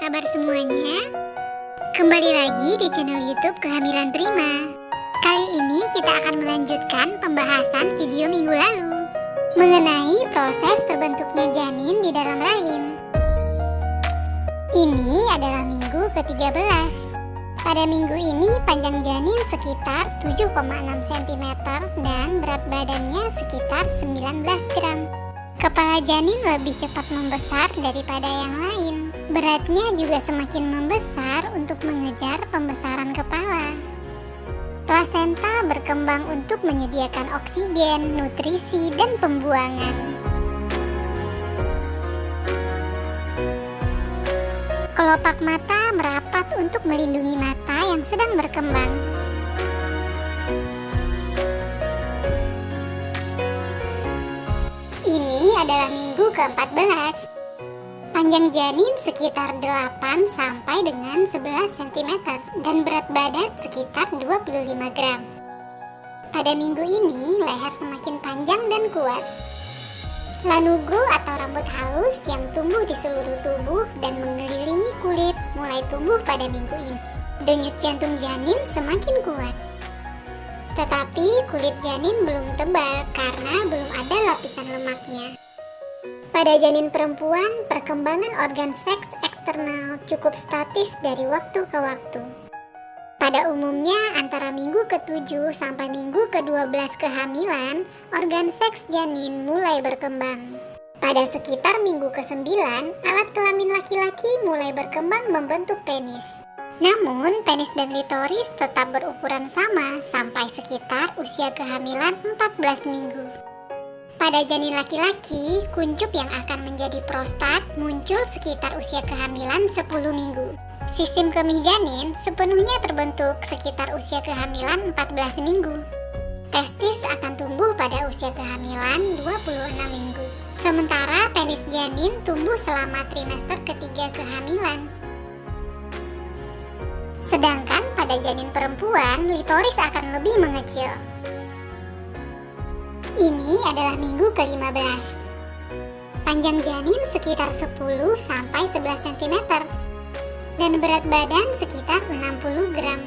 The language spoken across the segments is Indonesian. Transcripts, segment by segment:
kabar semuanya? Kembali lagi di channel YouTube Kehamilan Prima. Kali ini kita akan melanjutkan pembahasan video minggu lalu mengenai proses terbentuknya janin di dalam rahim. Ini adalah minggu ke-13. Pada minggu ini panjang janin sekitar 7,6 cm dan berat badannya sekitar 19 gram. Kepala janin lebih cepat membesar daripada yang lain. Beratnya juga semakin membesar untuk mengejar pembesaran kepala. Plasenta berkembang untuk menyediakan oksigen, nutrisi, dan pembuangan. Kelopak mata merapat untuk melindungi mata yang sedang berkembang. Ini adalah minggu ke-14. Panjang janin sekitar 8 sampai dengan 11 cm dan berat badan sekitar 25 gram. Pada minggu ini, leher semakin panjang dan kuat. Lanugo atau rambut halus yang tumbuh di seluruh tubuh dan mengelilingi kulit mulai tumbuh pada minggu ini. Denyut jantung janin semakin kuat. Tetapi kulit janin belum tebal karena belum ada lapisan lemaknya. Pada janin perempuan, perkembangan organ seks eksternal cukup statis dari waktu ke waktu. Pada umumnya, antara minggu ke-7 sampai minggu ke-12 kehamilan, organ seks janin mulai berkembang. Pada sekitar minggu ke-9, alat kelamin laki-laki mulai berkembang membentuk penis. Namun, penis dan klitoris tetap berukuran sama sampai sekitar usia kehamilan 14 minggu. Pada janin laki-laki, kuncup yang akan menjadi prostat muncul sekitar usia kehamilan 10 minggu. Sistem kemih janin sepenuhnya terbentuk sekitar usia kehamilan 14 minggu. Testis akan tumbuh pada usia kehamilan 26 minggu. Sementara penis janin tumbuh selama trimester ketiga kehamilan. Sedangkan pada janin perempuan, klitoris akan lebih mengecil. Ini adalah minggu ke-15. Panjang janin sekitar 10 sampai 11 cm dan berat badan sekitar 60 gram.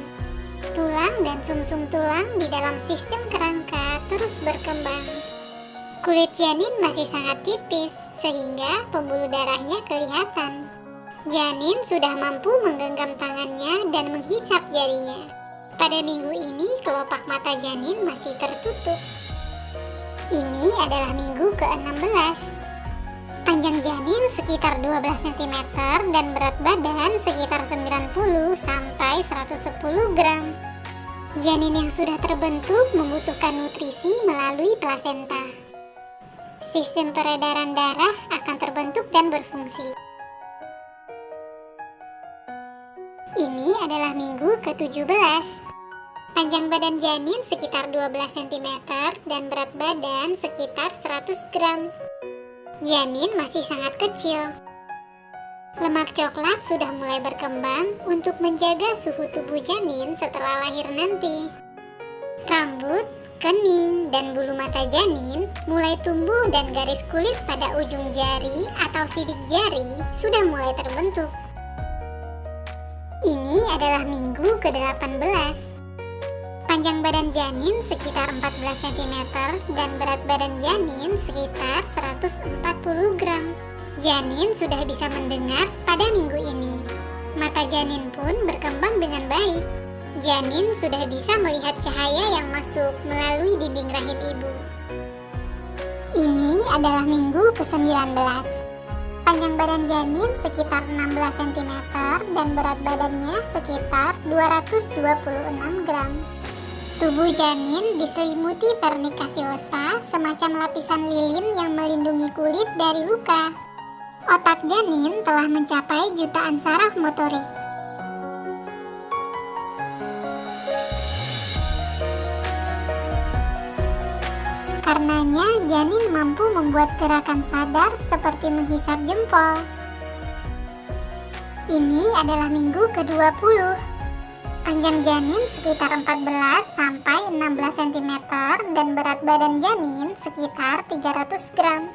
Tulang dan sumsum tulang di dalam sistem kerangka terus berkembang. Kulit janin masih sangat tipis sehingga pembuluh darahnya kelihatan. Janin sudah mampu menggenggam tangannya dan menghisap jarinya. Pada minggu ini kelopak mata janin masih tertutup. Ini adalah minggu ke-16. Panjang janin sekitar 12 cm dan berat badan sekitar 90 sampai 110 gram. Janin yang sudah terbentuk membutuhkan nutrisi melalui plasenta. Sistem peredaran darah akan terbentuk dan berfungsi. Ini adalah minggu ke-17. Panjang badan janin sekitar 12 cm dan berat badan sekitar 100 gram. Janin masih sangat kecil. Lemak coklat sudah mulai berkembang untuk menjaga suhu tubuh janin setelah lahir nanti. Rambut, kening, dan bulu mata janin mulai tumbuh dan garis kulit pada ujung jari atau sidik jari sudah mulai terbentuk. Ini adalah minggu ke-18. Panjang badan janin sekitar 14 cm dan berat badan janin sekitar 140 gram. Janin sudah bisa mendengar pada minggu ini. Mata janin pun berkembang dengan baik. Janin sudah bisa melihat cahaya yang masuk melalui dinding rahim ibu. Ini adalah minggu ke-19. Panjang badan janin sekitar 16 cm dan berat badannya sekitar 226 gram. Tubuh janin diselimuti pernik caseosa, semacam lapisan lilin yang melindungi kulit dari luka. Otak janin telah mencapai jutaan saraf motorik. Karenanya, janin mampu membuat gerakan sadar seperti menghisap jempol. Ini adalah minggu ke-20. Panjang janin sekitar 14 sampai 16 cm dan berat badan janin sekitar 300 gram.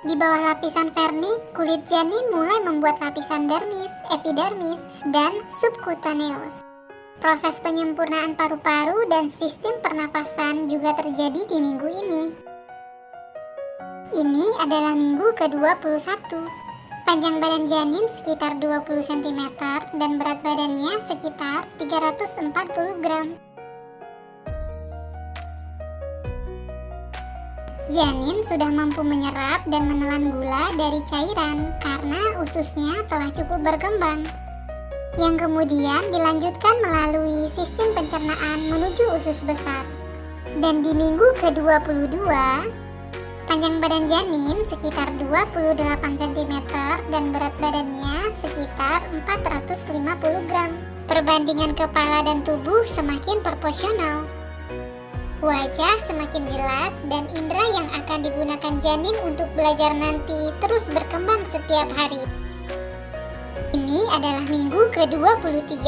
Di bawah lapisan vernik, kulit janin mulai membuat lapisan dermis, epidermis, dan subkutaneus. Proses penyempurnaan paru-paru dan sistem pernafasan juga terjadi di minggu ini. Ini adalah minggu ke-21. Panjang badan janin sekitar 20 cm dan berat badannya sekitar 340 gram. Janin sudah mampu menyerap dan menelan gula dari cairan karena ususnya telah cukup berkembang, yang kemudian dilanjutkan melalui sistem pencernaan menuju usus besar. Dan di minggu ke-22, panjang badan janin sekitar 28 cm dan berat badannya sekitar 450 gram. Perbandingan kepala dan tubuh semakin proporsional. Wajah semakin jelas dan indera yang akan digunakan janin untuk belajar nanti terus berkembang setiap hari. Ini adalah minggu ke-23.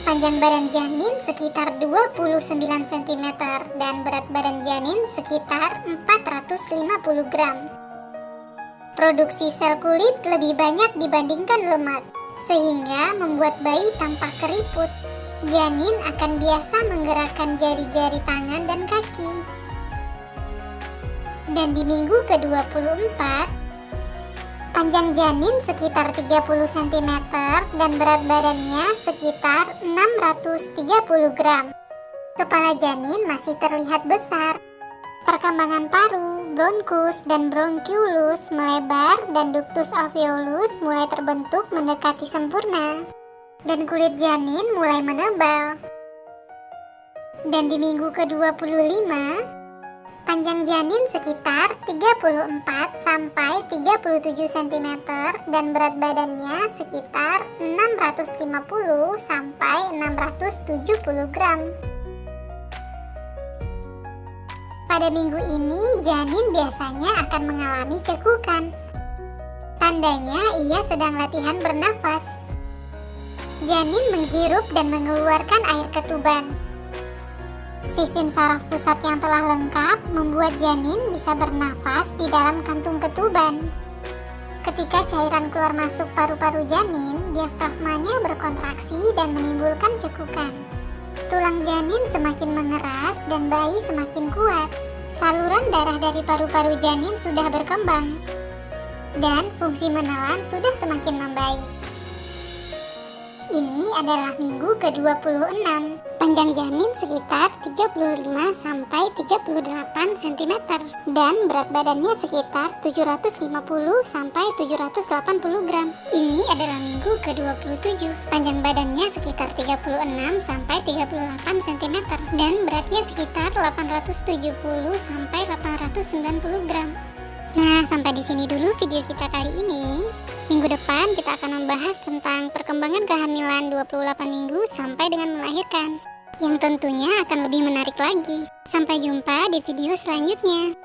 Panjang badan janin sekitar 29 cm dan berat badan janin sekitar 450 gram. Produksi sel kulit lebih banyak dibandingkan lemak, sehingga membuat bayi tampak keriput. Janin akan biasa menggerakkan jari-jari tangan dan kaki. Dan di minggu ke-24, panjang janin sekitar 30 cm dan berat badannya sekitar 630 gram. Kepala janin masih terlihat besar. Perkembangan paru, bronkus, dan bronkiolus melebar dan ductus alveolus mulai terbentuk mendekati sempurna. Dan kulit janin mulai menebal. Dan di minggu ke-25, panjang janin sekitar 34 sampai 37 cm dan berat badannya sekitar 650 sampai 670 gram. Pada minggu ini, janin biasanya akan mengalami cekukan. Tandanya ia sedang latihan bernafas. Janin menghirup dan mengeluarkan air ketuban. Sistem saraf pusat yang telah lengkap membuat janin bisa bernafas di dalam kantung ketuban. Ketika cairan keluar masuk paru-paru janin, diafragmanya berkontraksi dan menimbulkan cekukan. Tulang janin semakin mengeras dan bayi semakin kuat. Saluran darah dari paru-paru janin sudah berkembang dan fungsi menelan sudah semakin membaik. Ini adalah minggu ke-26. Panjang janin sekitar 35 sampai 38 cm dan berat badannya sekitar 750 sampai 780 gram. Ini adalah minggu ke-27. Panjang badannya sekitar 36 sampai 38 cm dan beratnya sekitar 870 sampai 890 gram. Nah, sampai di sini dulu video kita kali ini. Minggu depan kita akan membahas tentang perkembangan kehamilan 28 minggu sampai dengan melahirkan, yang tentunya akan lebih menarik lagi. Sampai jumpa di video selanjutnya.